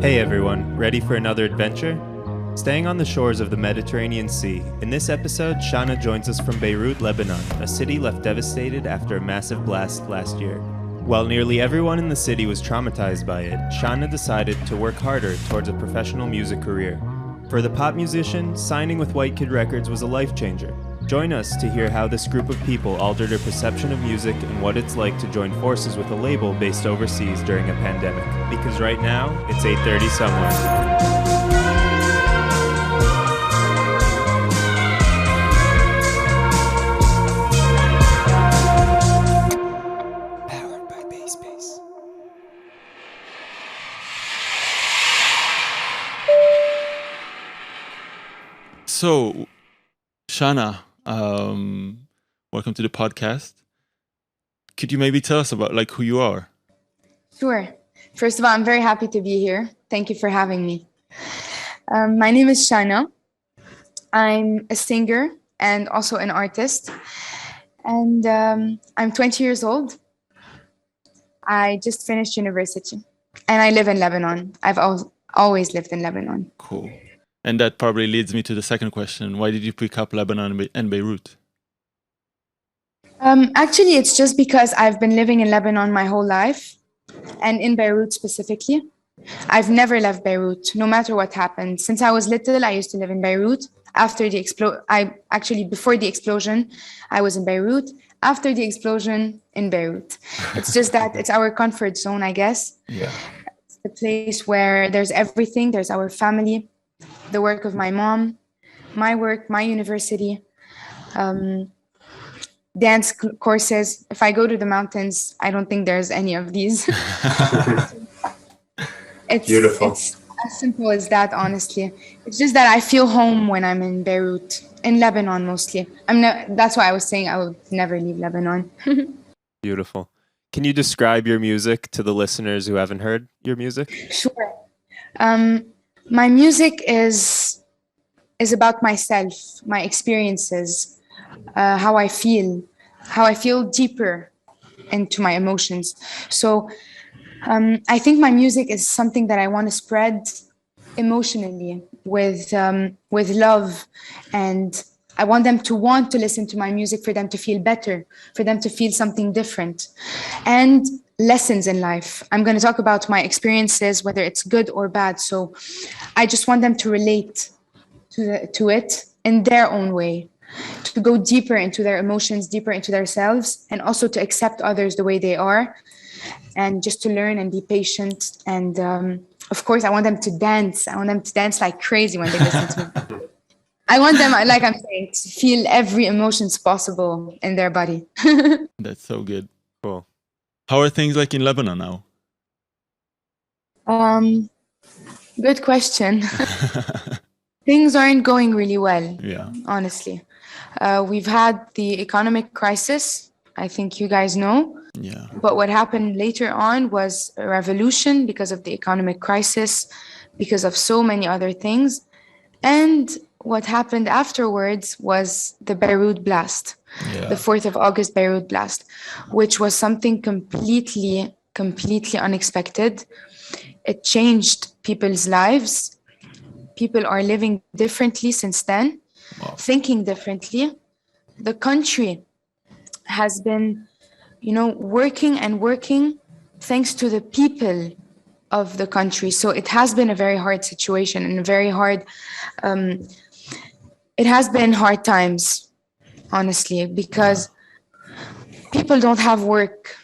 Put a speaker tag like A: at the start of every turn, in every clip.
A: Hey everyone, ready for another adventure? Staying on the shores of the Mediterranean Sea, in this episode, Ss.h.a.n.a joins us from Beirut, Lebanon, a city left devastated after a massive blast last year. While nearly everyone in the city was traumatized by it, Ss.h.a.n.a decided to work harder towards a professional music career. For the pop musician, signing with White Kid Records was a life changer. Join us to hear how this group of people altered their perception of music and what it's like to join forces with a label based overseas during a pandemic. Because right now, it's 8:30 somewhere.
B: So, Ss.h.a.n.a, welcome to the podcast. Could you maybe tell us about who you are?
C: Sure. First of all, I'm very happy to be here. Thank you for having me. My name is Ss.h.a.n.a. I'm a singer and also an artist. And I'm 20 years old. I just finished university and I live in Lebanon. I've always lived in Lebanon.
B: Cool. And that probably leads me to the second question. Why did you pick up Lebanon and Beirut?
C: Actually, it's just because I've been living in Lebanon my whole life, and in Beirut specifically. I've never left Beirut, no matter what happened. Since I was little, I used to live in Beirut. Before the explosion, I was in Beirut. After the explosion, in Beirut. It's just that it's our comfort zone, I guess.
B: Yeah.
C: It's the place where there's everything. There's our family, the work of my mom, my work, my university, dance courses. If I go to the mountains, I don't think there's any of these. It's
D: beautiful.
C: It's as simple as that, honestly. It's just that I feel home when I'm in Beirut, in Lebanon mostly. That's why I was saying I would never leave Lebanon.
A: Beautiful. Can you describe your music to the listeners who haven't heard your music?
C: Sure. My music is about myself, my experiences, how I feel deeper into my emotions. So I think my music is something that I want to spread emotionally with love, and I want them to want to listen to my music for them to feel better, for them to feel something different, and lessons in life. I'm going to talk about my experiences, whether it's good or bad. So I just want them to relate to it in their own way, to go deeper into their emotions, deeper into themselves, and also to accept others the way they are, and just to learn and be patient. And of course, I want them to dance. I want them to dance like crazy when they listen to me. I want them, like I'm saying, to feel every emotions possible in their body.
B: That's so good.
A: Cool.
B: How are things like in Lebanon now?
C: Good question. Things aren't going really well,
B: Yeah.
C: honestly. We've had the economic crisis, I think you guys know.
B: Yeah.
C: But what happened later on was a revolution because of the economic crisis, because of so many other things. And what happened afterwards was the Beirut blast, the 4th of August Beirut blast, which was something completely unexpected. It changed people's lives. People are living differently since then, thinking differently. The country has been, working thanks to the people of the country. So it has been a very hard situation and it has been hard times, honestly, because people don't have work.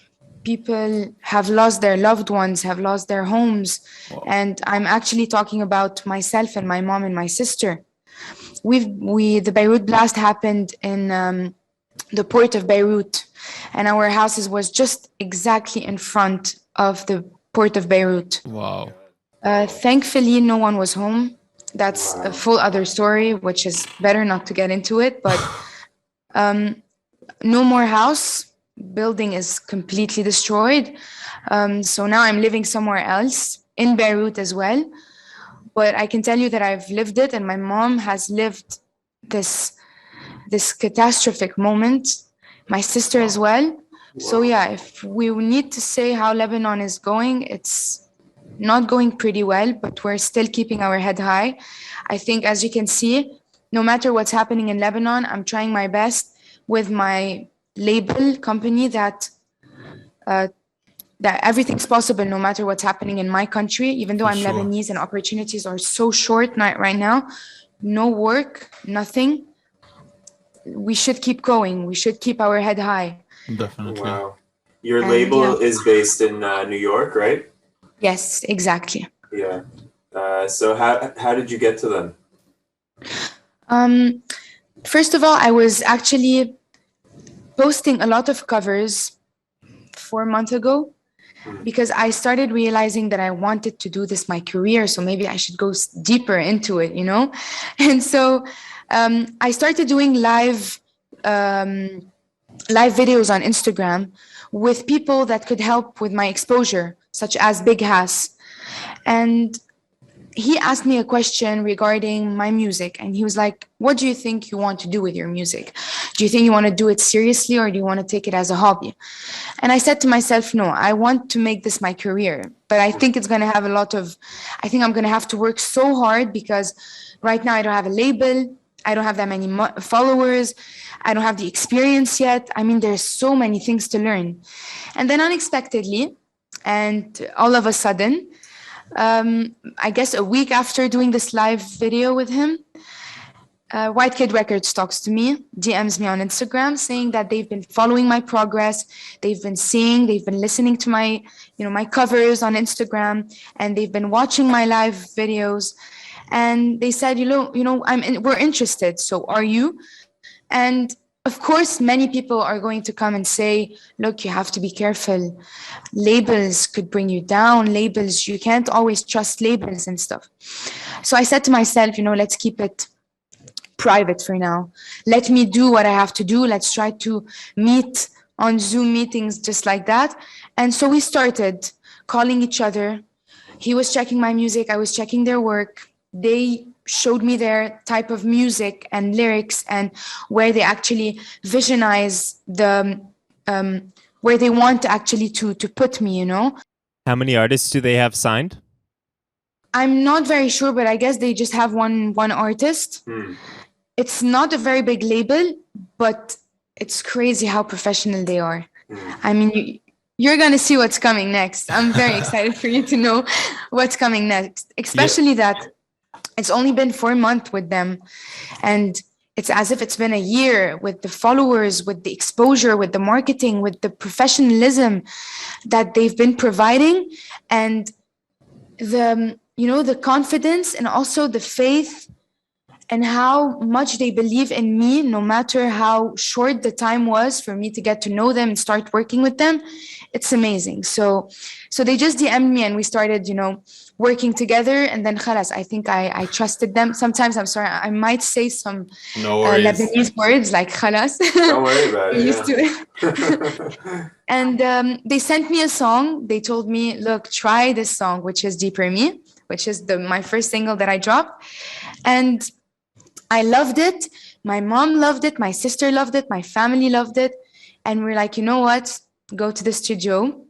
C: People have lost their loved ones, have lost their homes. And I'm actually talking about myself and my mom and my sister. The Beirut blast happened in the port of Beirut, and our houses was just exactly in front of the port of Beirut.
B: Wow.
C: Thankfully, no one was home. That's a full other story, which is better not to get into it. But no more house. Building is completely destroyed. So now I'm living somewhere else in Beirut as well. But I can tell you that I've lived it, and my mom has lived this catastrophic moment. My sister as well. So yeah, if we need to say how Lebanon is going, it's not going pretty well, but we're still keeping our head high. I think, as you can see, no matter what's happening in Lebanon, I'm trying my best with my label company that everything's possible no matter what's happening in my country, even though
B: For
C: I'm
B: sure.
C: Lebanese and opportunities are so short right now. No work, nothing. We should keep going. We should keep our head high.
B: Definitely.
A: Wow. Your
C: And yeah,
A: label is based in New York, right?
C: yes, exactly.
A: Yeah. So how did you get to them?
C: First of all, I was actually posting a lot of covers 4 months ago because I started realizing that I wanted to do this my career. So maybe I should go deeper into it, you know? And so I started doing live videos on Instagram with people that could help with my exposure, such as Big Hass. And he asked me a question regarding my music, and he was like, what do you think you want to do with your music? Do you think you want to do it seriously, or do you want to take it as a hobby? And I said to myself, no, I want to make this my career, but I think it's going to have I think I'm going to have to work so hard, because right now I don't have a label. I don't have that many followers. I don't have the experience yet. I mean, there's so many things to learn. And then unexpectedly, and all of a sudden, I guess a week after doing this live video with him, White Kid Records talks to me, DMs me on Instagram, saying that they've been following my progress, they've been seeing, they've been listening to my, my covers on Instagram, and they've been watching my live videos, and they said, we're interested. So are you? And of course, many people are going to come and say, look, you have to be careful. Labels could bring you down. Labels, you can't always trust labels and stuff. So I said to myself, let's keep it private for now. Let me do what I have to do. Let's try to meet on Zoom meetings just like that. And so we started calling each other. He was checking my music. I was checking their work. They showed me their type of music and lyrics, and where they actually visionize the where they want actually to put me.
A: How many artists do they have signed?
C: I'm not very sure, but I guess they just have one artist. It's not a very big label, but it's crazy how professional they are. I mean, you're going to see what's coming next. I'm very excited for you to know what's coming next, especially that it's only been 4 months with them. And it's as if it's been a year, with the followers, with the exposure, with the marketing, with the professionalism that they've been providing, and the confidence, and also the faith, and how much they believe in me, no matter how short the time was for me to get to know them and start working with them. It's amazing. So they just DM'd me, and we started, working together. And then khalas, I think I trusted them. Sometimes, I'm sorry, I might say some Lebanese words like khalas.
A: Don't worry about it.
C: Used to it. And they sent me a song. They told me, look, try this song, which is Deeper Me, which is my first single that I dropped. And I loved it. My mom loved it. My sister loved it. My family loved it. And we're like, you know what? Go to the studio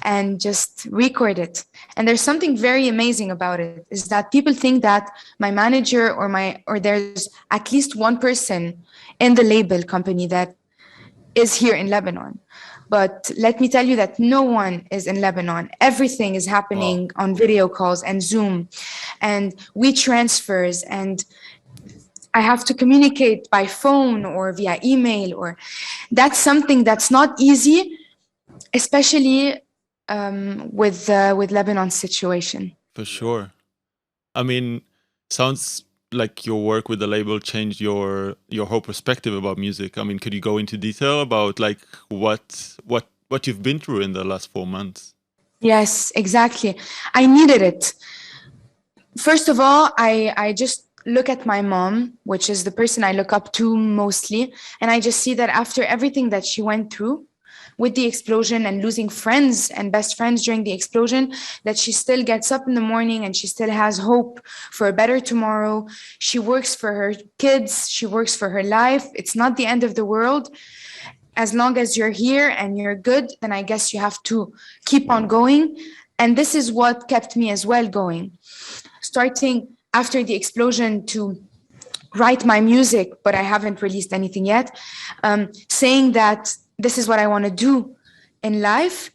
C: and just record it. And there's something very amazing about it, is that people think that my manager or there's at least one person in the label company that is here in Lebanon. But let me tell you that no one is in Lebanon. Everything is happening on video calls and Zoom and WeTransfers, and I have to communicate by phone or via email, or that's something that's not easy, especially with Lebanon's situation.
B: For sure. I mean, sounds like your work with the label changed your whole perspective about music. I mean, could you go into detail about like what you've been through in the last 4 months?
C: Yes, exactly. I needed it. First of all, I just look at my mom, which is the person I look up to mostly, and I just see that after everything that she went through with the explosion and losing friends and best friends during the explosion, that she still gets up in the morning and she still has hope for a better tomorrow. She works for her kids, she works for her life. It's not the end of the world. As long as you're here and you're good, then I guess you have to keep on going. And this is what kept me as well going. Starting after the explosion to write my music, but I haven't released anything yet, saying that this is what I want to do in life.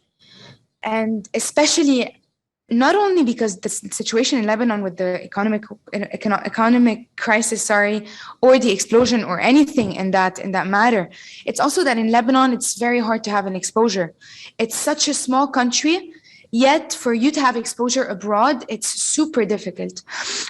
C: And especially not only because the situation in Lebanon with the economic crisis, or the explosion or anything in that matter. It's also that in Lebanon, it's very hard to have an exposure. It's such a small country, yet for you to have exposure abroad, it's super difficult.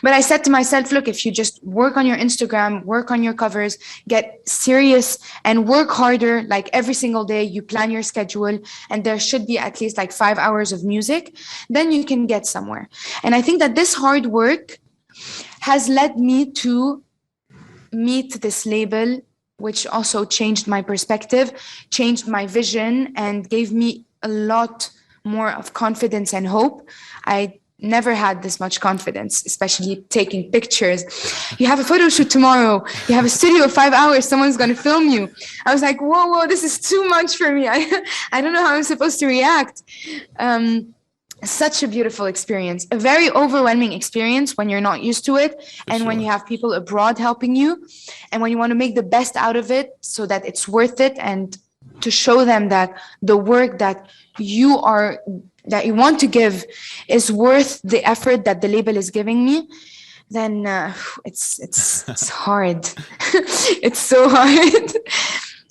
C: But I said to myself, look, if you just work on your Instagram, work on your covers, get serious and work harder, like every single day, you plan your schedule, and there should be at least like 5 hours of music, then you can get somewhere. And I think that this hard work has led me to meet this label, which also changed my perspective, changed my vision, and gave me a lot more of confidence and hope. I never had this much confidence, especially taking pictures. You have a photo shoot tomorrow. You have a studio of 5 hours. Someone's going to film you. I was like, whoa, this is too much for me. I don't know how I'm supposed to react. Such a beautiful experience, a very overwhelming experience when you're not used to it, and when you have people abroad helping you, and when you want to make the best out of it so that it's worth it, and to show them that the work that you want to give is worth the effort that the label is giving me. Then it's hard. It's so hard,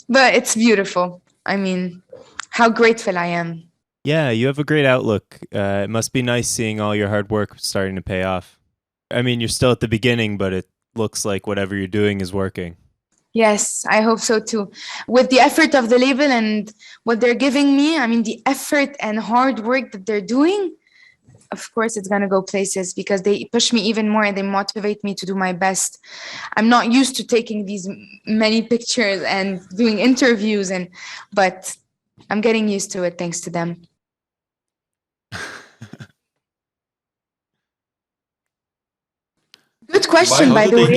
C: but it's beautiful. I mean, how grateful I am.
A: Yeah, you have a great outlook. It must be nice seeing all your hard work starting to pay off. I mean, you're still at the beginning, but it looks like whatever you're doing is working.
C: Yes, I hope so too. With the effort of the label and what they're giving me, I mean, the effort and hard work that they're doing, of course, it's going to go places, because they push me even more and they motivate me to do my best. I'm not used to taking these many pictures and doing interviews, but I'm getting used to it thanks to them. Good question, by the way.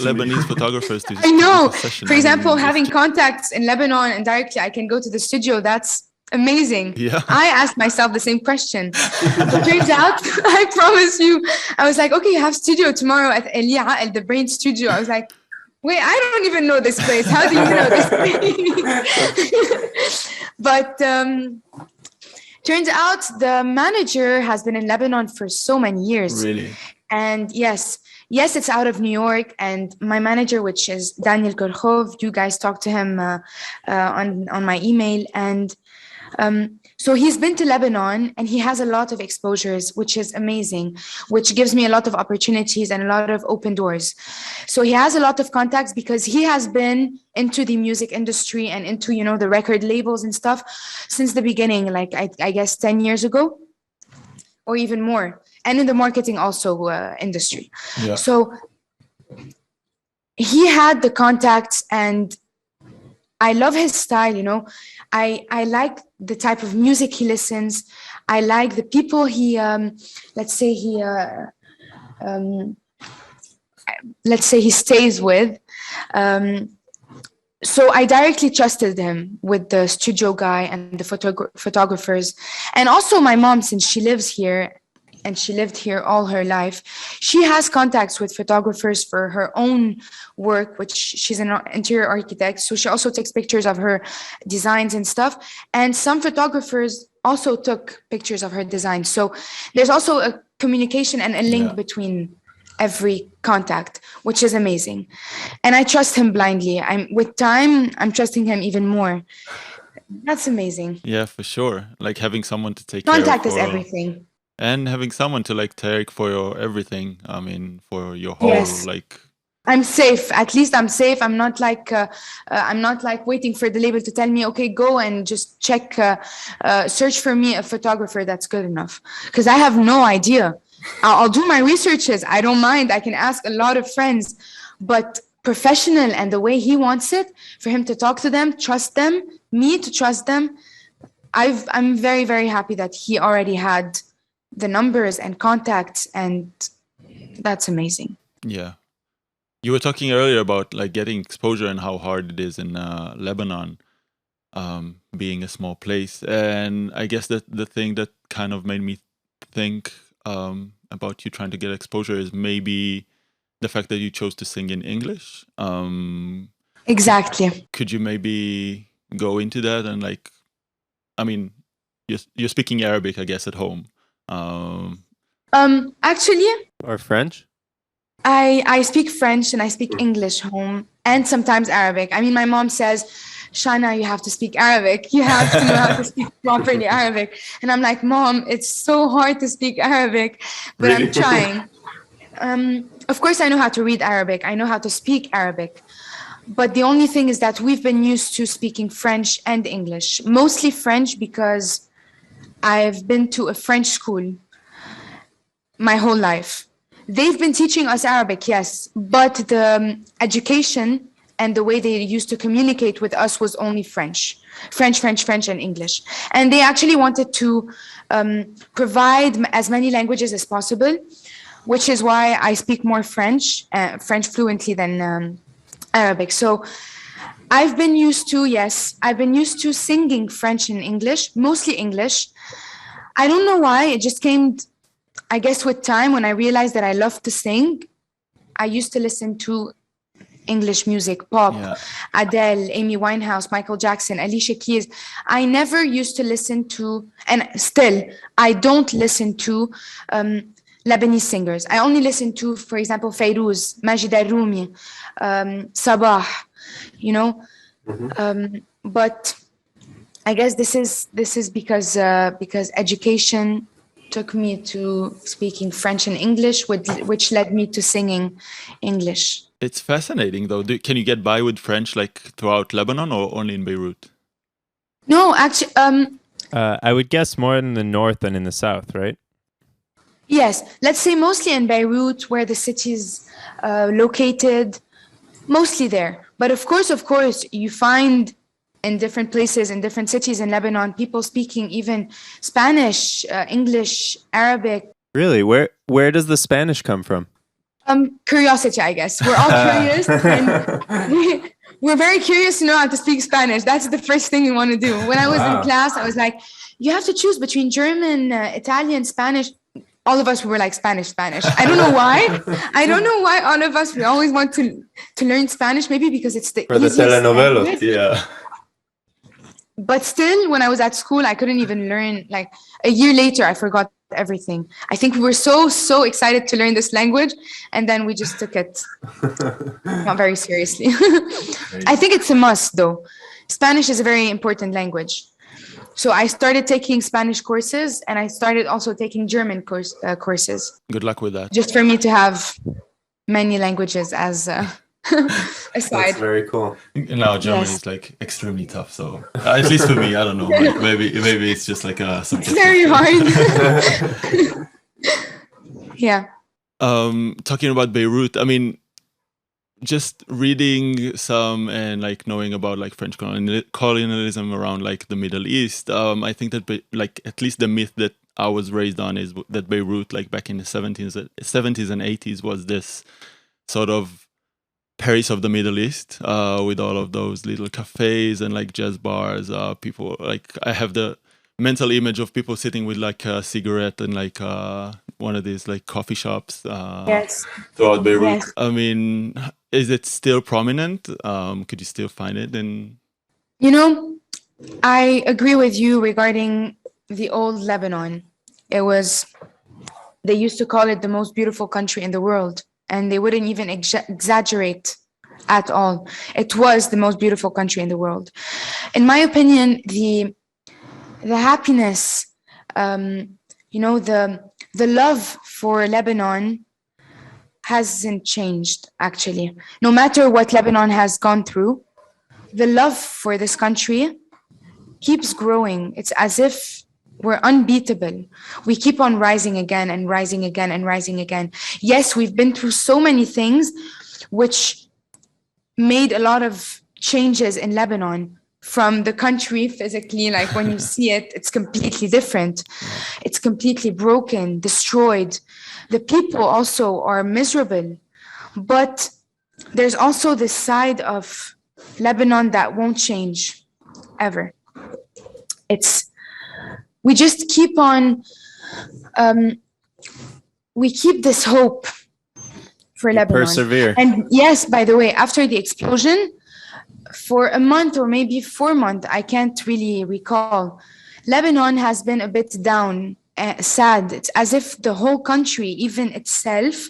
B: Lebanese photographers to
C: I know.
B: session?
C: For example, having contacts in Lebanon and directly I can go to the studio, that's amazing.
B: Yeah.
C: I asked myself the same question. It turns out, I promise you, I was like, okay, you have studio tomorrow at Ss.h.a.n.a, the Brain Studio. I was like, wait, I don't even know this place. How do you know this place? But turns out the manager has been in Lebanon for so many years.
B: Really?
C: And yes, it's out of New York. And my manager, which is Daniel Korkhov, you guys talked to him on my email. And so he's been to Lebanon and he has a lot of exposures, which is amazing, which gives me a lot of opportunities and a lot of open doors. So he has a lot of contacts because he has been into the music industry and into, the record labels and stuff since the beginning, like I guess 10 years ago or even more. And in the marketing also industry.
B: Yeah.
C: So he had the contacts and I love his style, I like the type of music he listens. I like the people he, let's say he stays with. So I directly trusted him with the studio guy and the photographers. And also my mom, since she lives here, and she lived here all her life, she has contacts with photographers for her own work, which she's an interior architect. So she also takes pictures of her designs and stuff. And some photographers also took pictures of her designs. So there's also a communication and a link between every contact, which is amazing. And I trust him blindly. With time, I'm trusting him even more. That's amazing.
B: Yeah, for sure. Like having someone to take
C: contact
B: care of.
C: Is everything.
B: And having someone to take for your everything. I mean, for your whole
C: I'm safe. At least I'm safe. I'm not like waiting for the label to tell me, okay, go and just check, search for me a photographer that's good enough. Because I have no idea. I'll do my researches. I don't mind. I can ask a lot of friends, but professional and the way he wants it, for him to talk to them, trust them, me to trust them. I'm very, very happy that he already had the numbers and contacts, and that's amazing.
B: Yeah. You were talking earlier about getting exposure and how hard it is in Lebanon, being a small place. And I guess that the thing that kind of made me think about you trying to get exposure is maybe the fact that you chose to sing in English.
C: Exactly.
B: Could you maybe go into that and like, I mean, you're speaking Arabic, I guess, at home.
C: Actually,
A: Or French?
C: I speak French and I speak English home and sometimes Arabic. I mean, my mom says, Shana, you have to speak Arabic. You have to know how to speak properly Arabic. And I'm like, Mom, it's so hard to speak Arabic, but
A: Really?
C: I'm trying. Of course, I know how to read Arabic. I know how to speak Arabic. But the only thing is that we've been used to speaking French and English, mostly French because I've been to a French school my whole life. They've been teaching us Arabic, yes, but the education and the way they used to communicate with us was only French, and English. And they actually wanted to provide as many languages as possible, which is why I speak more French fluently than Arabic. So I've been used to singing French and English, mostly English. I don't know why, it just came, I guess, with time when I realized that I love to sing. I used to listen to English music, pop, Adele, Amy Winehouse, Michael Jackson, Alicia Keys. I never used to listen to, and still, I don't listen to Lebanese singers. I only listen to, for example, Fayrouz, Majid al-Rumi, Sabah, you know. But I guess this is because education took me to speaking French and English, which led me to singing English.
B: It's fascinating, though. Can you get by with French like throughout Lebanon or only in Beirut?
C: No, actually,
A: I would guess more in the north than in the south, right?
C: yes. Let's say mostly in Beirut, where the city is located, mostly there. But of course, you find in different places, in different cities in Lebanon, people speaking even Spanish, English, Arabic.
A: Really? Where does the Spanish come from?
C: Curiosity, I guess. We're all curious, and we're very curious to know how to speak Spanish. That's the first thing we want to do. When I was in class, I was like, you have to choose between German, Italian, Spanish. All of us were like Spanish. I don't know why. I don't know why all of us, we always want to learn Spanish. Maybe because it's the easiest
A: telenovelas,
C: language.
A: yeah.
C: But still, when I was at school, I couldn't even learn. Like a year later, I forgot everything. I think we were so excited to learn this language, and then we just took it not very seriously. I think it's a must, though. Spanish is a very important language. So I started taking Spanish courses, and I started also taking German courses.
B: Good luck with that.
C: Just for me to have many languages as aside.
A: That's very cool.
B: Now German is like extremely tough, so at least for me, I don't know. Like, maybe it's just like a subject.
C: It's very hard. Yeah.
B: Talking about Beirut, I mean, just reading some and like knowing about like French colonialism around like the Middle East, I think that like at least the myth that I was raised on is that Beirut, like back in the 70s and 80s, was this sort of Paris of the Middle East, with all of those little cafes and like jazz bars. People, like, I have the mental image of people sitting with like a cigarette and like one of these like coffee shops.
C: Yes.
B: Throughout Beirut.
C: Yes.
B: I mean, is it still prominent? Could you still find it in?
C: You know, I agree with you regarding the old Lebanon. They used to call it the most beautiful country in the world, and they wouldn't even exaggerate at all. It was the most beautiful country in the world. In my opinion, the happiness, the love for Lebanon hasn't changed, actually. No matter what Lebanon has gone through, the love for this country keeps growing. It's as if we're unbeatable. We keep on rising again and rising again and rising again. Yes, we've been through so many things which made a lot of changes in Lebanon. From the country physically, like when you see it, it's completely different. It's completely broken, destroyed. The people also are miserable. But there's also this side of Lebanon that won't change ever. We just keep on we keep this hope for Lebanon.
A: Persevere.
C: And yes, by the way, after the explosion, for a month or maybe 4 months, I can't really recall, Lebanon has been a bit down, sad. It's as if the whole country, even itself,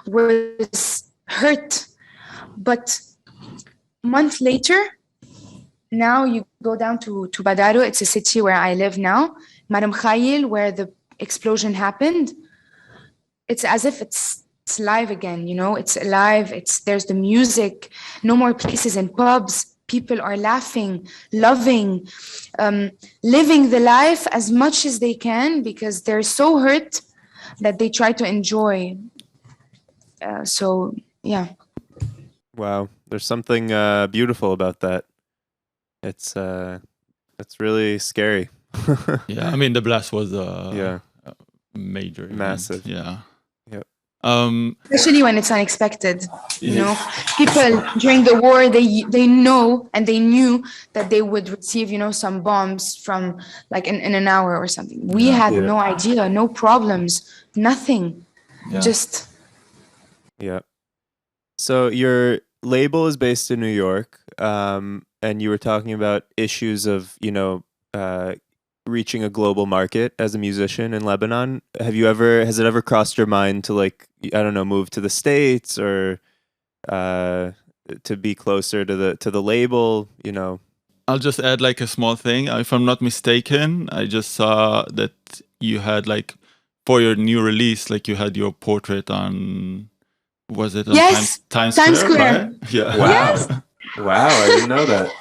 C: was hurt. But a month later, now you go down to Badaro. It's a city where I live now. Madam Khayil, where the explosion happened. It's as if it's live again, you know, it's alive. There's the music, no more places and pubs. People are laughing, loving, living the life as much as they can because they're so hurt that they try to enjoy. So, yeah.
A: Wow. There's something beautiful about that. It's really scary.
B: Yeah, I mean the blast was major,
A: massive.
B: Yeah.
A: Yep.
C: Especially when it's unexpected. You know, people during the war they know and they knew that they would receive, you know, some bombs from like in an hour or something. We had no idea, no problems, nothing. Just.
A: Yeah. So your label is based in New York, and you were talking about issues of, you know, reaching a global market as a musician in Lebanon. Has it ever crossed your mind to, like, I don't know, move to the States or to be closer to the label, you know?
B: I'll just add like a small thing. If I'm not mistaken, I just saw that you had like for your new release, like you had your portrait on, was it on Times Square? Right? Yeah.
A: Wow.
C: Yes.
A: Wow, I didn't know that.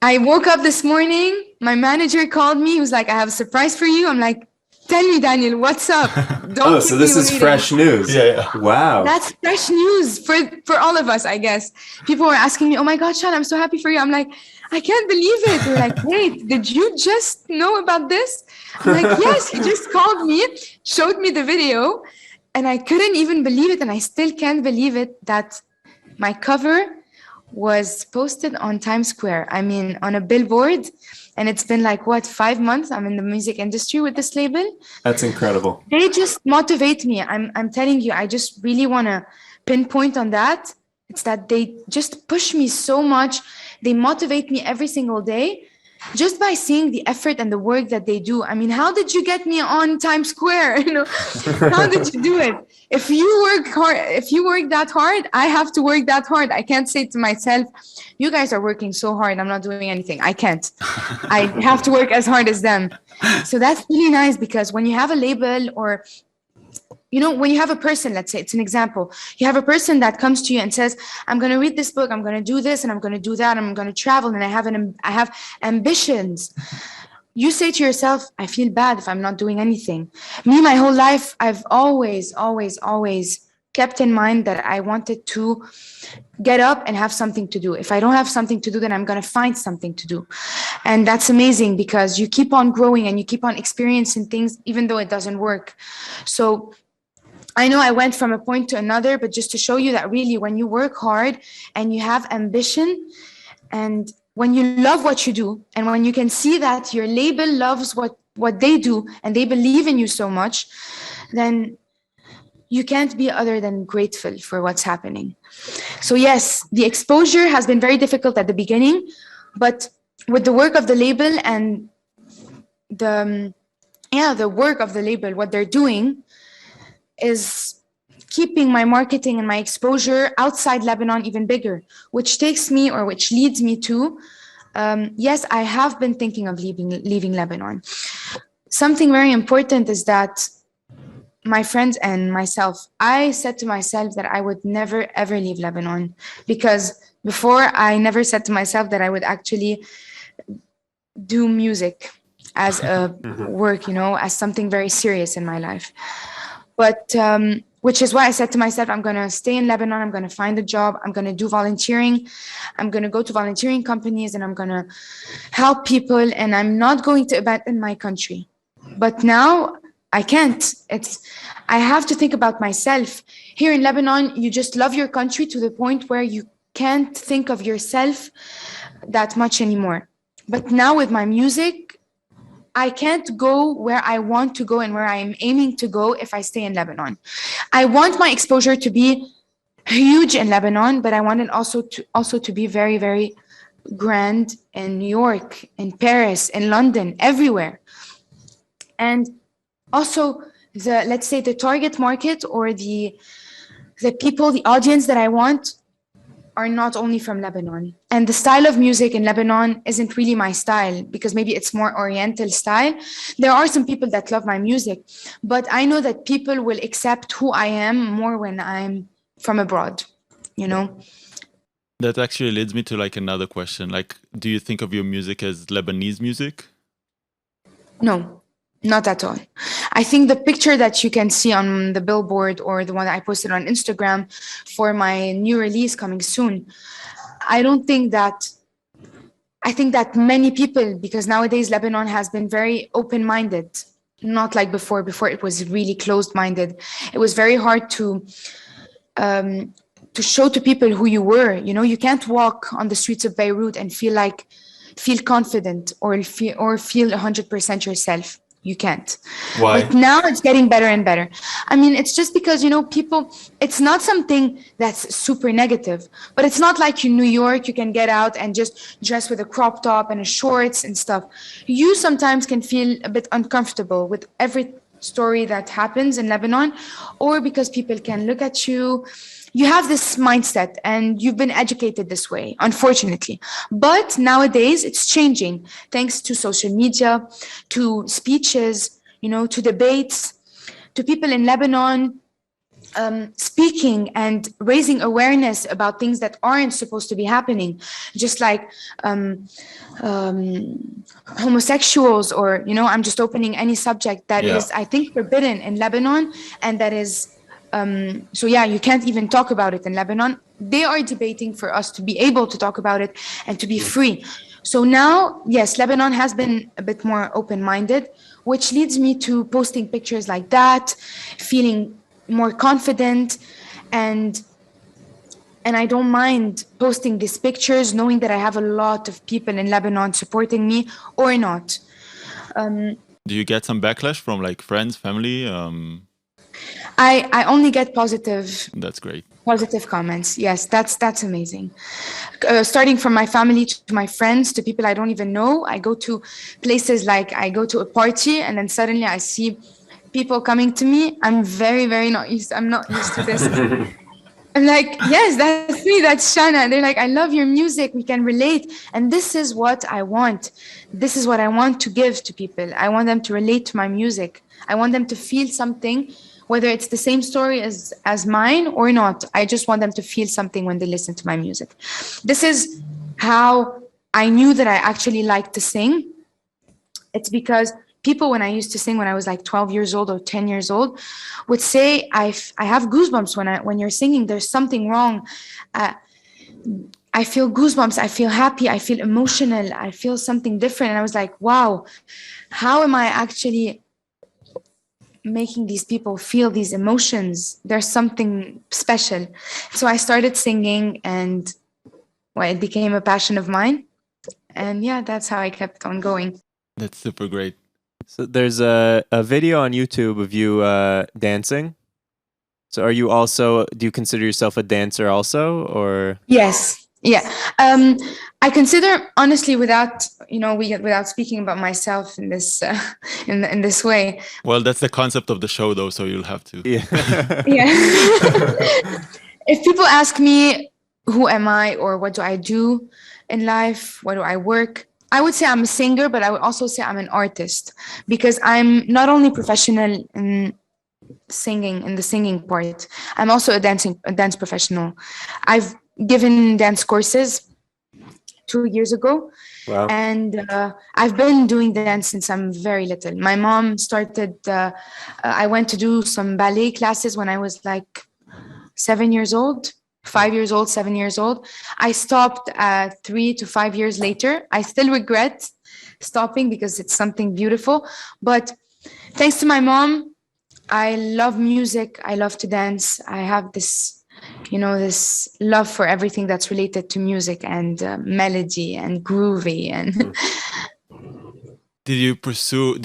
C: I woke up this morning, my manager called me, he was like, I have a surprise for you. I'm like, tell me, Daniel, what's up?
A: Don't so this is fresh news.
B: Yeah.
A: Wow.
C: That's fresh news for all of us, I guess. People were asking me, oh my God, Shan, I'm so happy for you. I'm like, I can't believe it. They're like, wait, did you just know about this? I'm like, yes, he just called me, showed me the video, and I couldn't even believe it. And I still can't believe it that my cover was posted on Times Square. I mean, on a billboard. And it's been like, 5 months? I'm in the music industry with this label.
A: That's incredible.
C: They just motivate me. I'm telling you, I just really want to pinpoint on that. It's that they just push me so much. They motivate me every single day just by seeing the effort and the work that they do. I mean, how did you get me on Times Square? You know, how did you do it? If you work hard, if you work that hard, I have to work that hard. I can't say to myself, you guys are working so hard, I'm not doing anything. I can't. I have to work as hard as them. So that's really nice because when you have a label or, you know, when you have a person, let's say it's an example, you have a person that comes to you and says, I'm going to read this book, I'm going to do this, and I'm going to do that, and I'm going to travel, and I have ambitions. You say to yourself, I feel bad if I'm not doing anything. Me, my whole life, I've always kept in mind that I wanted to get up and have something to do. If I don't have something to do, then I'm going to find something to do. And that's amazing because you keep on growing and you keep on experiencing things, even though it doesn't work. So I know I went from a point to another, but just to show you that really when you work hard and you have ambition and when you love what you do and when you can see that your label loves what they do and they believe in you so much, then you can't be other than grateful for what's happening. So yes, the exposure has been very difficult at the beginning, but with the work of the label and the work of the label, what they're doing is keeping my marketing and my exposure outside Lebanon even bigger, which leads me to, yes, I have been thinking of leaving Lebanon. Something very important is that my friends and myself, I said to myself that I would never, ever leave Lebanon because before I never said to myself that I would actually do music as a work, you know, as something very serious in my life. But which is why I said to myself, I'm going to stay in Lebanon. I'm going to find a job. I'm going to do volunteering. I'm going to go to volunteering companies and I'm going to help people. And I'm not going to abandon my country. But now I can't. I have to think about myself. Here in Lebanon, you just love your country to the point where you can't think of yourself that much anymore. But now with my music, I can't go where I want to go and where I'm aiming to go if I stay in Lebanon. I want my exposure to be huge in Lebanon, but I want it also to be very, very grand in New York, in Paris, in London, everywhere. And also let's say the target market or the people, the audience that I want are not only from Lebanon. And the style of music in Lebanon isn't really my style because maybe it's more Oriental style. There are some people that love my music, but I know that people will accept who I am more when I'm from abroad, you know?
B: That actually leads me to like another question. Like, do you think of your music as Lebanese music?
C: No, not at all. I think the picture that you can see on the billboard or the one that I posted on Instagram for my new release coming soon, I think that many people, because nowadays Lebanon has been very open-minded, not like before. Before it was really closed-minded. It was very hard to show to people who you were. You know, you can't walk on the streets of Beirut and feel confident or feel 100% yourself. You can't.
A: Why?
C: But now it's getting better and better. I mean, it's just because, people, it's not something that's super negative, but it's not like in New York, you can get out and just dress with a crop top and a shorts and stuff. You sometimes can feel a bit uncomfortable with every story that happens in Lebanon, or because people can look at you. You have this mindset and you've been educated this way, unfortunately. But nowadays it's changing thanks to social media, to speeches, to debates, to people in Lebanon speaking and raising awareness about things that aren't supposed to be happening, just like homosexuals, or, I'm just opening any subject that is, I think, forbidden in Lebanon, and that is you can't even talk about it in Lebanon. They are debating for us to be able to talk about it and to be free. So now, yes, Lebanon has been a bit more open-minded, which leads me to posting pictures like that, feeling more confident, and I don't mind posting these pictures knowing that I have a lot of people in Lebanon supporting me or not.
B: Do you get some backlash from like friends, family?
C: I only get positive.
B: That's great.
C: Positive comments. Yes, that's amazing. Starting from my family to my friends to people I don't even know. I go to places, like I go to a party and then suddenly I see people coming to me. I'm very, very not used. I'm not used to this. I'm like, yes, that's me. That's Ss.h.a.n.a. They're like, I love your music. We can relate. And this is what I want. This is what I want to give to people. I want them to relate to my music. I want them to feel something, whether it's the same story as mine or not. I just want them to feel something when they listen to my music. This is how I knew that I actually liked to sing. It's because people, when I used to sing when I was like 12 years old or 10 years old, would say, I have goosebumps when you're singing. There's something wrong. I feel goosebumps. I feel happy. I feel emotional. I feel something different. And I was like, wow, how am I actually making these people feel these emotions? There's something special. So I started singing, and it became a passion of mine. And yeah, that's how I kept on going.
B: That's super great.
A: So there's a video on YouTube of you dancing. So do you consider yourself a dancer also, or?
C: Yes. Yeah. I consider, honestly, without speaking about myself in this in this way.
B: Well, that's the concept of the show, though, so you'll have to.
A: Yeah.
C: Yeah. If people ask me, who am I, or what do I do in life? Where do I work? I would say I'm a singer, but I would also say I'm an artist, because I'm not only professional in singing, in the singing part, I'm also a dance professional. I've given dance courses 2 years ago.
A: Wow.
C: And I've been doing dance since I'm very little. My mom started, I went to do some ballet classes when I was like 7 years old. 5 years old, 7 years old. I stopped 3 to 5 years later. I still regret stopping because it's something beautiful. But thanks to my mom, I love music. I love to dance. I have this, this love for everything that's related to music and melody and groovy. And
B: Did you pursue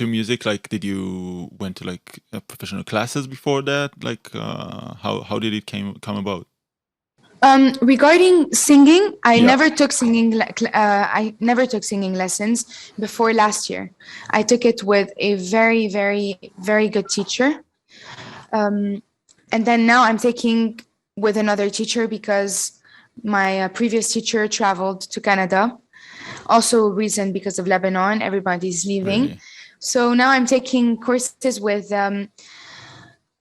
B: music? Like, did you went to like professional classes before that? Like, how did it come about?
C: Regarding singing, I
B: Yeah.
C: never took singing lessons before last year. I took it with a very, very, very good teacher. And then now I'm taking with another teacher because my previous teacher traveled to Canada. Also a reason because of Lebanon, everybody's leaving.
B: Really?
C: So now I'm taking courses with, her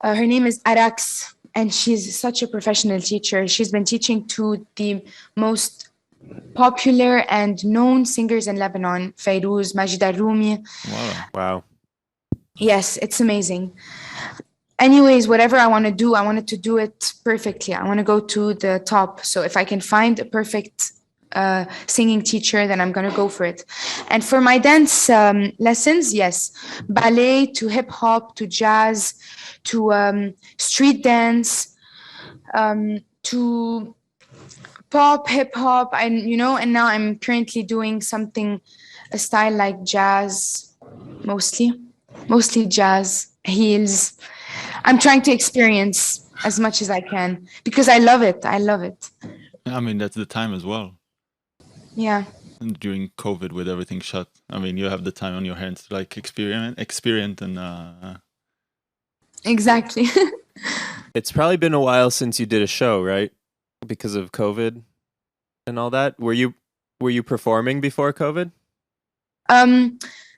C: name is Arax, and she's such a professional teacher. She's been teaching to the most popular and known singers in Lebanon, Fayrouz, Majid al-Rumi.
B: Wow.
A: Wow.
C: Yes, it's amazing. Anyways, whatever I want to do, I wanted to do it perfectly. I want to go to the top. So if I can find a perfect singing teacher, then I'm going to go for it. And for my dance lessons, yes, ballet to hip hop to jazz to street dance to pop, hip hop, and now I'm currently doing something, a style like jazz, mostly jazz, heels. I'm trying to experience as much as I can because I love it. I love it.
B: I mean, that's the time as well.
C: Yeah.
B: And during COVID, with everything shut, I mean, you have the time on your hands to like experiment, and
C: Exactly.
A: It's probably been a while since you did a show, right? Because of COVID and all that. Were you performing before COVID?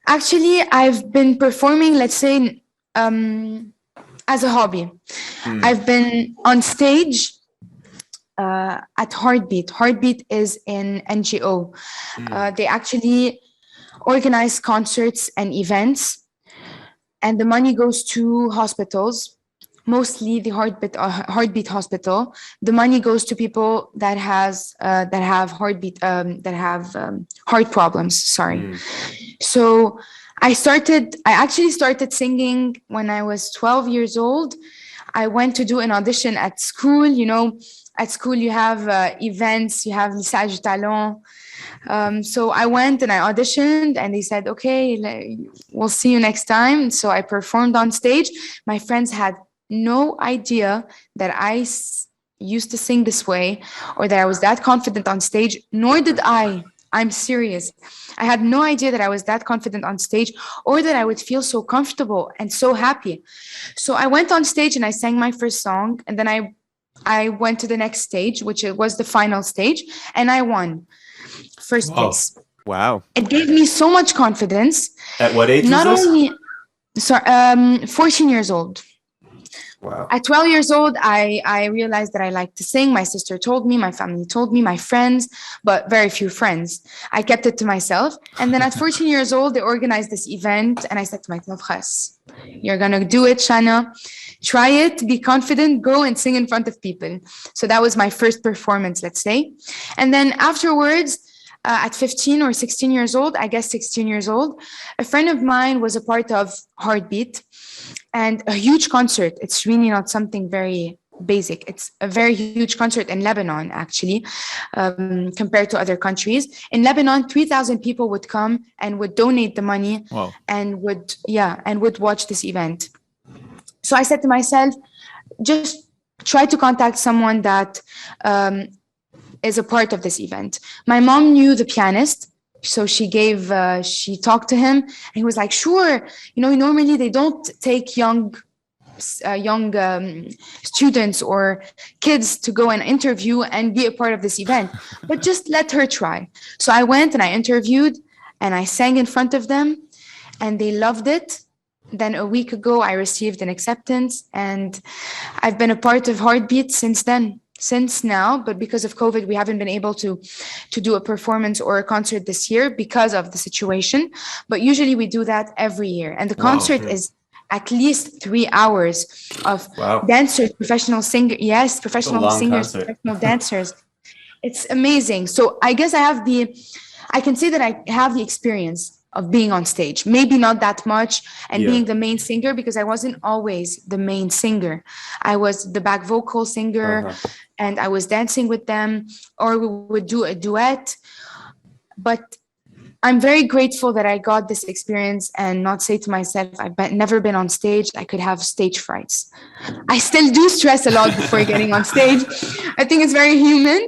C: Actually, I've been performing, let's say, as a hobby. I've been on stage at Heartbeat. Heartbeat is an NGO. They actually organize concerts and events, and the money goes to hospitals, mostly the Heartbeat Hospital. The money goes to people that have heart problems. Sorry. So I actually started singing when I was 12 years old. I went to do an audition at school. At school you have events, you have Ss.hh.a.n.a. So I went and I auditioned and they said, okay, we'll see you next time. So I performed on stage. My friends had no idea that used to sing this way or that I was that confident on stage, nor did I. I'm serious. I had no idea that I was that confident on stage or that I would feel so comfortable and so happy. So I went on stage and I sang my first song, and then I went to the next stage, which was the final stage, and I won first place.
A: Wow.
C: It gave me so much confidence.
A: At what age
C: Not
A: was this?
C: only 14 years old.
A: Wow.
C: At 12 years old, I realized that I liked to sing. My sister told me, my family told me, my friends, but very few friends. I kept it to myself. And then at 14 years old, they organized this event. And I said to myself, Khas, you're going to do it, Shana. Try it, be confident, go and sing in front of people. So that was my first performance, let's say. And then afterwards, at 15 or 16 years old, I guess 16 years old, a friend of mine was a part of Heartbeat. And a huge concert. It's really not something very basic. It's a very huge concert in Lebanon, actually, compared to other countries. In Lebanon, 3,000 people would come and would donate the money.
B: Wow.
C: And would watch this event. So I said to myself, just try to contact someone that is a part of this event. My mom knew the pianist. So she talked to him and he was like, sure, normally they don't take young students or kids to go and interview and be a part of this event, but just let her try. So I went and I interviewed and I sang in front of them and they loved it. Then a week ago, I received an acceptance and I've been a part of Heartbeat since now, but because of COVID, we haven't been able to do a performance or a concert this year because of the situation. But usually we do that every year. And the concert is at least 3 hours of dancers, professional singers. Yes, professional singers, professional dancers. It's amazing. So I guess I can say that I have the experience of being on stage, maybe not that much, and being the main singer, because I wasn't always the main singer. I was the back vocal singer and I was dancing with them, or we would do a duet. But I'm very grateful that I got this experience and not say to myself, I've never been on stage. I could have stage frights. I still do stress a lot before getting on stage. I think it's very human.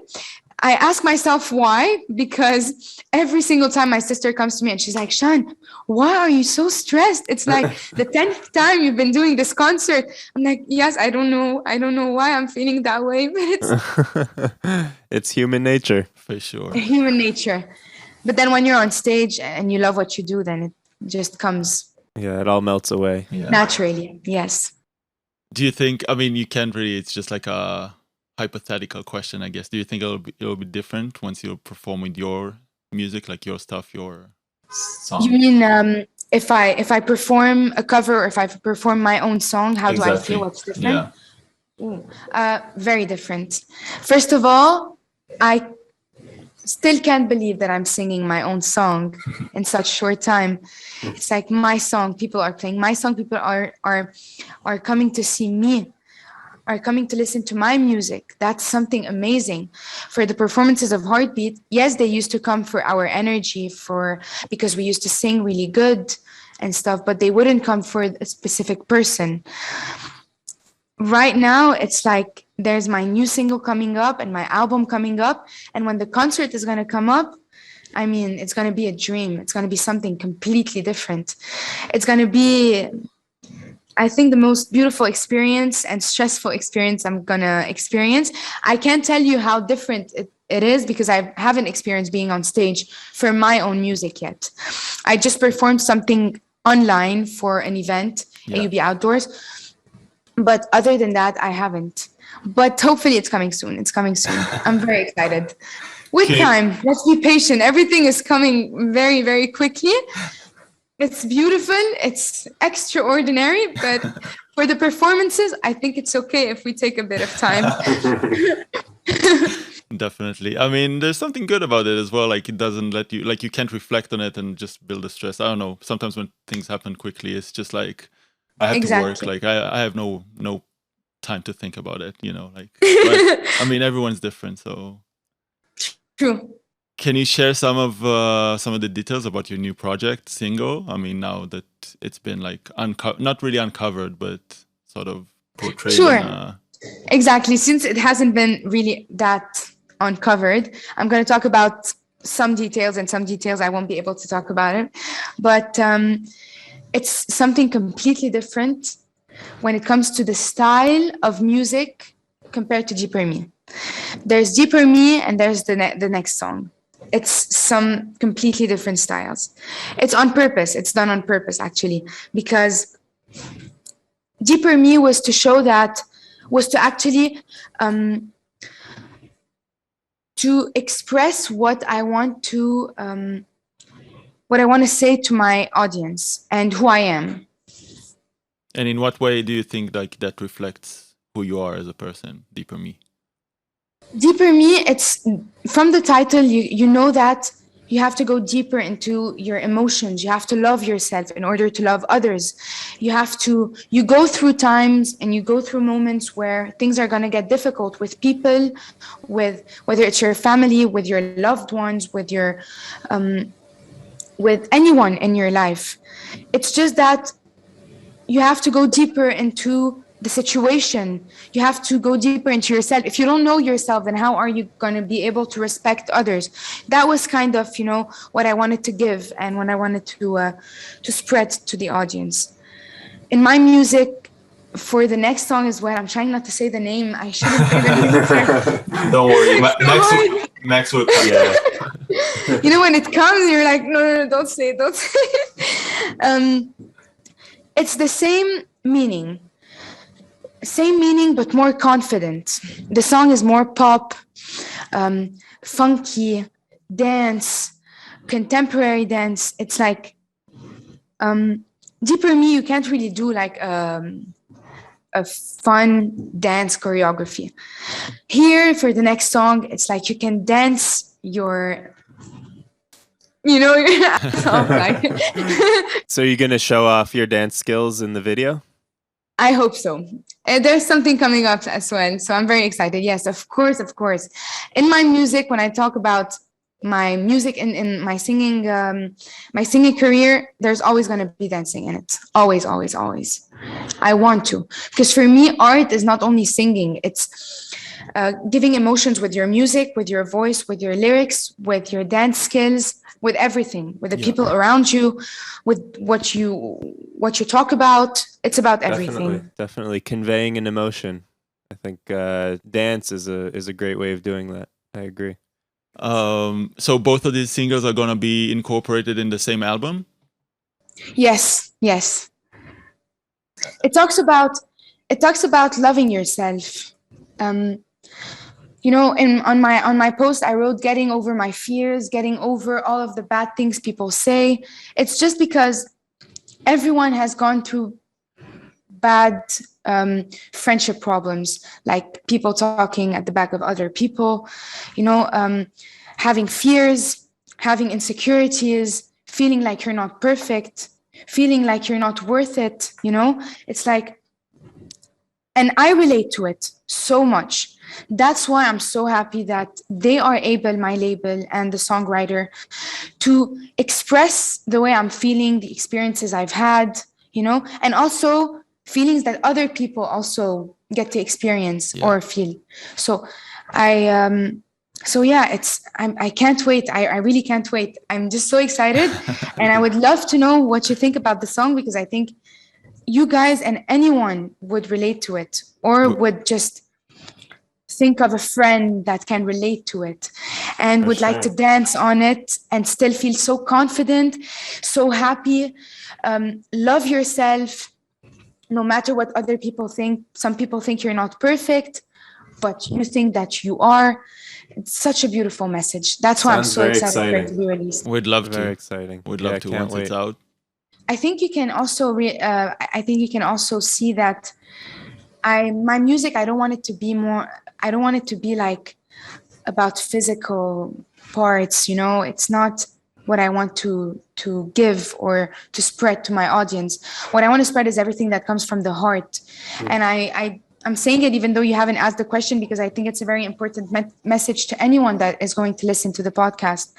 C: I ask myself why, because every single time my sister comes to me and she's like, Shan, why are you so stressed? It's like the 10th time you've been doing this concert. I'm like, yes, I don't know. I don't know why I'm feeling that way, but
A: it's human nature.
B: For sure.
C: Human nature. But then when you're on stage and you love what you do, then it just comes.
A: Yeah, it all melts away.
B: Yeah.
C: Naturally, yes.
B: Do you think, I mean, you can't really, it's just like a hypothetical question, I guess. Do you think it'll be different once you perform with your music, like your stuff, your song?
C: You mean if I perform a cover or if I perform my own song, how do I feel? What's different?
B: Yeah.
C: Very different. First of all, I still can't believe that I'm singing my own song in such short time. It's like my song. People are playing my song. People are coming to see me, are coming to listen to my music. That's something amazing. For the performances of Heartbeat, yes, they used to come for our energy, because we used to sing really good and stuff, but they wouldn't come for a specific person. Right now, it's like there's my new single coming up and my album coming up. And when the concert is going to come up, I mean, it's going to be a dream. It's going to be something completely different. It's going to be, I think, the most beautiful experience and stressful experience I'm going to experience. I can't tell you how different it is because I haven't experienced being on stage for my own music yet. I just performed something online for an event, AUB Outdoors. But other than that, I haven't. But hopefully it's coming soon. It's coming soon. I'm very excited. With time, let's be patient. Everything is coming very, very quickly. It's beautiful. It's extraordinary. But for the performances, I think it's okay if we take a bit of time.
B: Definitely. I mean, there's something good about it as well. Like, it doesn't let you, like, you can't reflect on it and just build the stress. I don't know. Sometimes when things happen quickly, it's just like, I have to work. Like, I have no time to think about it, you know, like, but, I mean, everyone's different. So
C: True.
B: Can you share some of the details about your new project, Single? I mean, now that it's been like not really uncovered, but sort of portrayed.
C: Sure. Exactly. Since it hasn't been really that uncovered, I'm going to talk about some details, and some details I won't be able to talk about it. But it's something completely different when it comes to the style of music compared to Deeper Me. There's Deeper Me and there's the next song. It's some completely different styles. It's on purpose. It's done on purpose, actually, because Deeper Me was to show that, was to actually to express what I want to say to my audience and who I am.
B: And in what way do you think like that reflects who you are as a person, Deeper Me?
C: Deeper Me, it's from the title, you know that you have to go deeper into your emotions. You have to love yourself in order to love others. You go through times and you go through moments where things are going to get difficult with people, with whether it's your family, with your loved ones, with your with anyone in your life. It's just that you have to go deeper into the situation. You have to go deeper into yourself. If you don't know yourself, then how are you going to be able to respect others? That was kind of, what I wanted to give and what I wanted to spread to the audience. In my music, for the next song as well, I'm trying not to say the name. I shouldn't say the name.
B: Don't worry, Max will come. Yeah.
C: When it comes, you're like, no, don't say it. It's the same meaning, but more confident. The song is more pop, funky, dance, contemporary dance. It's like Deeper Me, you can't really do like a fun dance choreography. Here, for the next song, it's like you can dance your...
A: So you're going to show off your dance skills in the video?
C: I hope so. There's something coming up as well, so I'm very excited. Yes, of course. In my music, when I talk about my music in my singing career, there's always going to be dancing in it. Always, always, always. I want to, because for me, art is not only singing, it's giving emotions with your music, with your voice, with your lyrics, with your dance skills, with everything, with the people around you, with what you talk about. It's about everything.
A: Definitely conveying an emotion. I think dance is a great way of doing that. I agree.
B: So both of these singles are gonna be incorporated in the same album?
C: Yes. It talks about loving yourself. On my post, I wrote getting over my fears, getting over all of the bad things people say. It's just because everyone has gone through bad friendship problems, like people talking at the back of other people, having fears, having insecurities, feeling like you're not perfect, feeling like you're not worth it. It's like, and I relate to it so much. That's why I'm so happy that they are able, my label and the songwriter, to express the way I'm feeling, the experiences I've had, and also feelings that other people also get to experience or feel. So I can't wait. I really can't wait. I'm just so excited. And I would love to know what you think about the song, because I think you guys and anyone would relate to it, or would just think of a friend that can relate to it and would like to dance on it and still feel so confident, so happy. Love yourself no matter what other people think. Some people think you're not perfect, but you think that you are. It's such a beautiful message. That's why I'm so excited for it to be released.
B: We'd love to.
A: Very exciting.
B: We'd love to once it's out.
C: I think you can also see that my music, I don't want it to be like about physical parts, It's not what I want to give or to spread to my audience. What I want to spread is everything that comes from the heart. And I'm saying it even though you haven't asked the question, because I think it's a very important message to anyone that is going to listen to the podcast.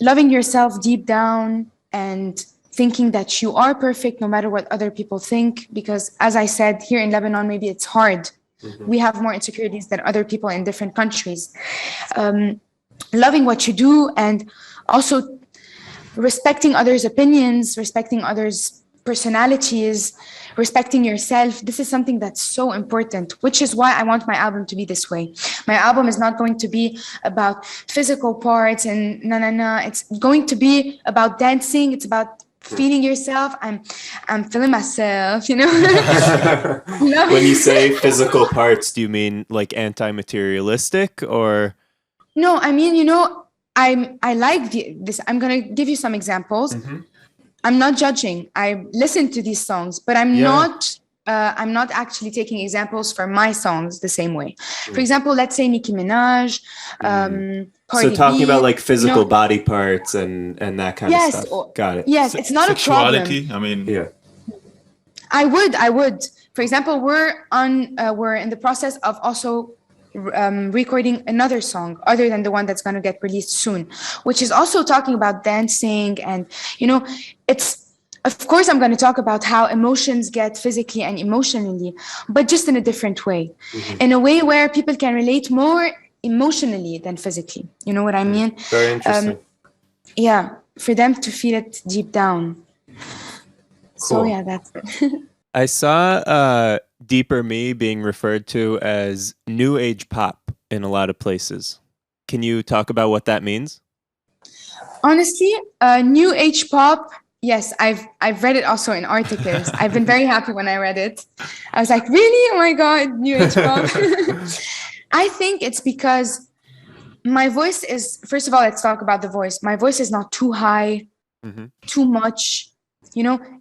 C: Loving yourself deep down and thinking that you are perfect no matter what other people think. Because as I said, here in Lebanon, maybe it's hard. We have more insecurities than other people in different countries. Loving what you do, and also respecting others' opinions, respecting others' personalities, respecting yourself. This is something that's so important, which is why I want my album to be this way. My album is not going to be about physical parts and It's going to be about dancing. It's about feeling yourself. I'm feeling myself,
A: When you say physical parts, do you mean like anti-materialistic or?
C: No, I mean, I like this. I'm going to give you some examples. I'm not judging. I listen to these songs, but I'm not actually taking examples from my songs the same way. For example, let's say Nicki Minaj, Cardi
A: so talking
C: B,
A: about like physical body parts and that kind of stuff. Got it.
C: Yes, it's not
B: sexuality,
C: a problem.
B: I mean,
C: I would. For example, we're in the process of also recording another song other than the one that's going to get released soon, which is also talking about dancing. And it's, of course, I'm going to talk about how emotions get physically and emotionally, but just in a different way, in a way where people can relate more emotionally than physically. You know what I mean?
A: Very interesting.
C: For them to feel it deep down.
A: Cool.
C: So that's it.
A: I saw Deeper Me being referred to as new age pop in a lot of places. Can you talk about what that means?
C: Honestly, new age pop, yes, I've read it also in articles. I've been very happy when I read it. I was like, really? Oh my God, new age pop. I think it's because my voice is, first of all, let's talk about the voice. My voice is not too high, too much.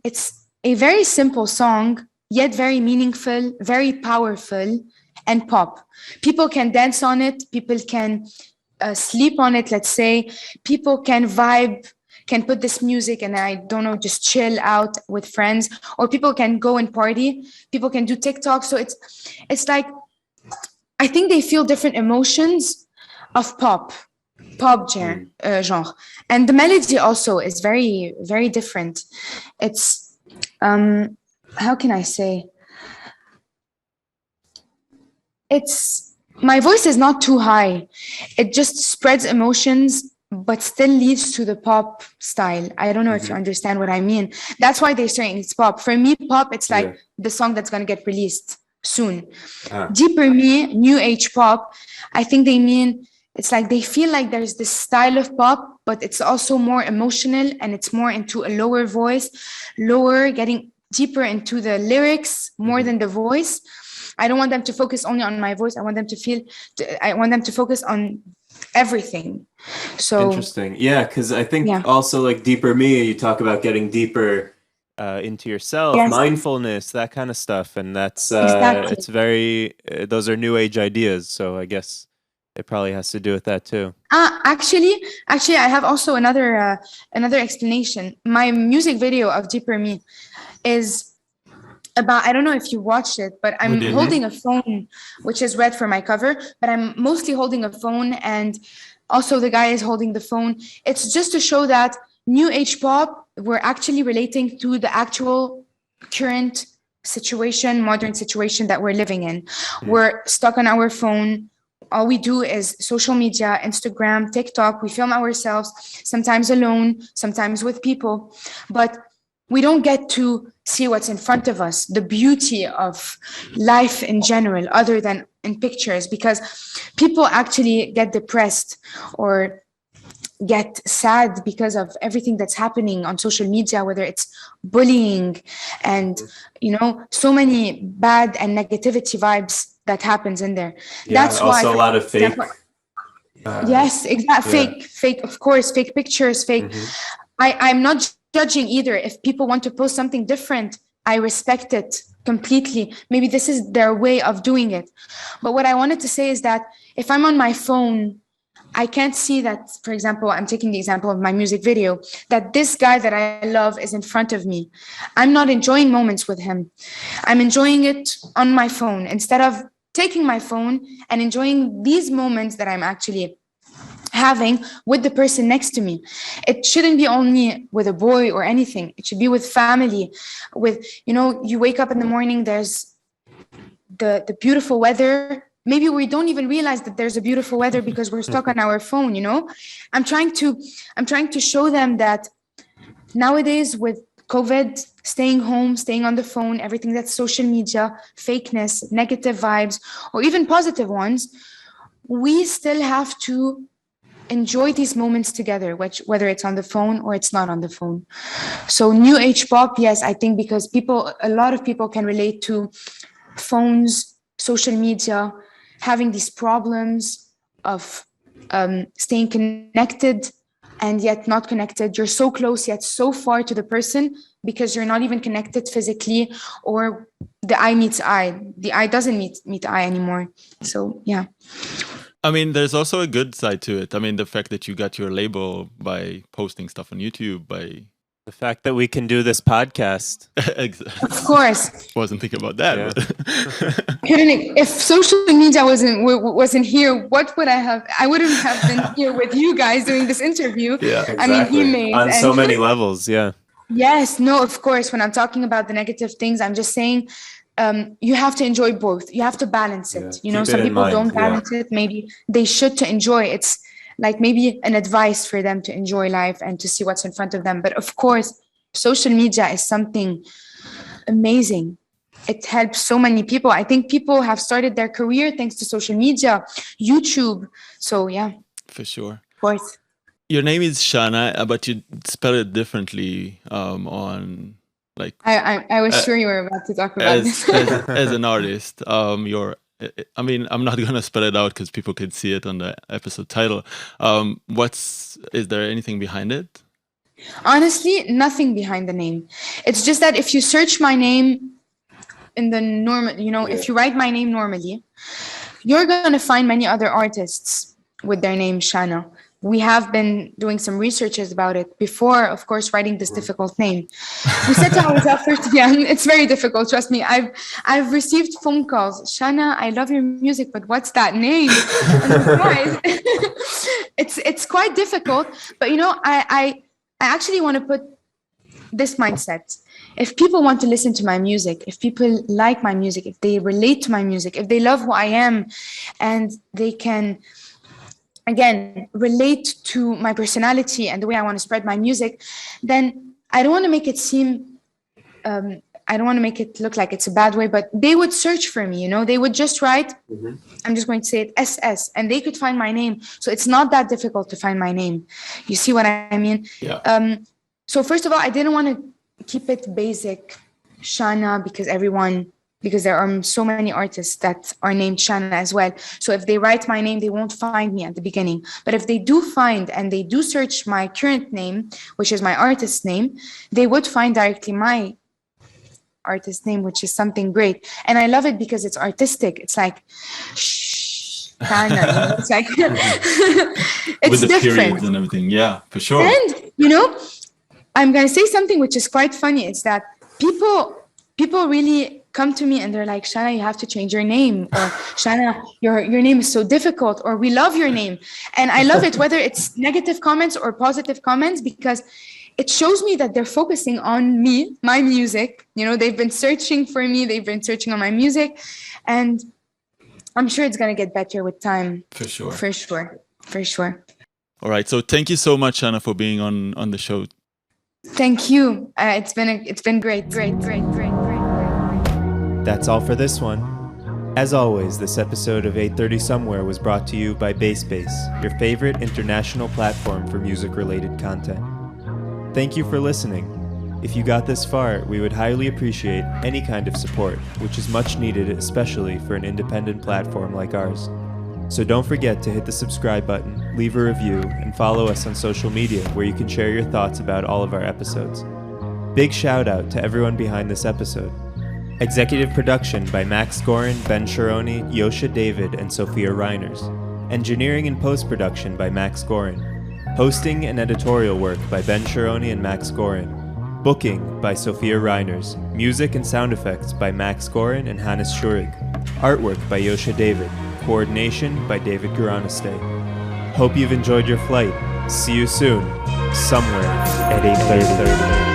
C: It's a very simple song, yet very meaningful, very powerful, and pop. People can dance on it. People can sleep on it, let's say. People can vibe, can put this music and just chill out with friends. Or people can go and party. People can do TikTok. So it's like, I think they feel different emotions of pop genre. And the melody also is very, very different. It's how can I say, it's, my voice is not too high. It just spreads emotions, but still leads to the pop style. I don't know if you understand what I mean. That's why they're saying it's pop. For me, pop, it's like the song that's going to get released soon. Deeper Me, new age pop, I think they mean, it's like they feel like there's this style of pop, but it's also more emotional and it's more into a lower voice, lower, getting deeper into the lyrics more than the voice. I don't want them to focus only on my voice. I want them to focus on everything. So
A: interesting. Yeah, because I think also like Deeper Me, you talk about getting deeper into yourself, mindfulness, that kind of stuff. And that's, it's very, those are new age ideas. So I guess it probably has to do with that too.
C: Actually, I have also another explanation. My music video of Deeper Me is about, I don't know if you watched it, but I'm holding a phone, which is red for my cover, but I'm mostly holding a phone, and also the guy is holding the phone. It's just to show that new age pop, we're actually relating to the actual current situation, modern situation that we're living in. We're stuck on our phone. All we do is social media, Instagram, TikTok. We film ourselves, sometimes alone, sometimes with people, but we don't get to see what's in front of us, the beauty of life in general, other than in pictures, because people actually get depressed or get sad because of everything that's happening on social media, whether it's bullying and, so many bad and negativity vibes that happens in there.
A: Yeah,
C: that's
A: also
C: why
A: a lot of fake.
C: Yes, exactly. Fake, of course, fake pictures, fake. I'm not judging either. If people want to post something different, I respect it completely. Maybe this is their way of doing it. But what I wanted to say is that if I'm on my phone, I can't see that, for example, I'm taking the example of my music video, that this guy that I love is in front of me. I'm not enjoying moments with him. I'm enjoying it on my phone instead of taking my phone and enjoying these moments that I'm actually having with the person next to me. It shouldn't be only with a boy or anything. It should be with family, with, you wake up in the morning, there's the beautiful weather. Maybe we don't even realize that there's a beautiful weather because we're stuck on our phone, I'm trying to show them that nowadays with COVID, staying home, staying on the phone, everything that's social media, fakeness, negative vibes, or even positive ones, we still have to enjoy these moments together, whether it's on the phone or it's not on the phone. So new age pop, yes, I think because a lot of people can relate to phones, social media, having these problems of staying connected and yet not connected. You're so close yet so far to the person because you're not even connected physically, or the eye meets eye. The eye doesn't meet eye anymore. So yeah.
B: I mean, there's also a good side to it. I mean, the fact that you got your label by posting stuff on YouTube, by
A: the fact that we can do this podcast.
C: Of course.
B: Wasn't thinking about that.
C: Yeah. If social media wasn't here, what would I have? I wouldn't have been here with you guys doing this interview.
A: Yeah, exactly.
C: I mean, emails
A: on so many levels. Yeah.
C: Yes. No. Of course. When I'm talking about the negative things, I'm just saying. You have to enjoy both. You have to balance it. Some people don't balance it. Maybe they should to enjoy. It's like maybe an advice for them to enjoy life and to see what's in front of them. But of course, social media is something amazing. It helps so many people. I think people have started their career thanks to social media, YouTube. So yeah.
B: For sure.
C: Of course.
B: Your name is Ss.h.a.n.a, but you spell it differently on... Like
C: I was sure you were about to talk about this.
B: as an artist, I'm not gonna spell it out because people can see it on the episode title. Is there anything behind it?
C: Honestly, nothing behind the name. It's just that if you search my name in the normal, if you write my name normally, you're gonna find many other artists with their name Ss.h.a.n.a. we have been doing some researches about it before, of course, writing this difficult name. We said to ourselves first, yeah, it's very difficult. Trust me. I've received phone calls. Shana, I love your music, but what's that name? And guys, it's quite difficult. But I actually want to put this mindset. If people want to listen to my music, if people like my music, if they relate to my music, if they love who I am, and they can, again, relate to my personality and the way I want to spread my music, then I don't want to make it seem, I don't want to make it look like it's a bad way, but they would search for me, they would just write, I'm just going to say it, SS, and they could find my name. So it's not that difficult to find my name. You see what I mean?
B: Yeah.
C: So first of all, I didn't want to keep it basic, Shana, because there are so many artists that are named Shana as well. So if they write my name, they won't find me at the beginning. But if they do find and they do search my current name, which is my artist's name, they would find directly my artist name, which is something great. And I love it because it's artistic. It's like, Shana, it's like, it's
B: with the
C: different.
B: periods and everything. Yeah, for sure.
C: And, I'm going to say something which is quite funny. It's that people really come to me and they're like, Shana, you have to change your name. Or Shana, your name is so difficult. Or we love your name. And I love it, whether it's negative comments or positive comments, because it shows me that they're focusing on me, my music. They've been searching for me. They've been searching on my music. And I'm sure it's going to get better with time.
B: For sure.
C: For sure. For sure.
B: All right. So thank you so much, Shana, for being on the show.
C: Thank you. It's been great.
A: That's all for this one. As always, this episode of 8:30 Somewhere was brought to you by BASSBASE, your favorite international platform for music-related content. Thank you for listening. If you got this far, we would highly appreciate any kind of support, which is much needed, especially for an independent platform like ours. So don't forget to hit the subscribe button, leave a review, and follow us on social media where you can share your thoughts about all of our episodes. Big shout out to everyone behind this episode. Executive production by Max Goren, Ben Sharoni, Joscha David, and Sophia Reiners. Engineering and post-production by Max Goren. Hosting and editorial work by Ben Sharoni and Max Goren. Booking by Sophia Reiners. Music and sound effects by Max Goren and Hannes Schurig. Artwork by Joscha David. Coordination by David Garaniste. Hope you've enjoyed your flight. See you soon, somewhere at 8:30.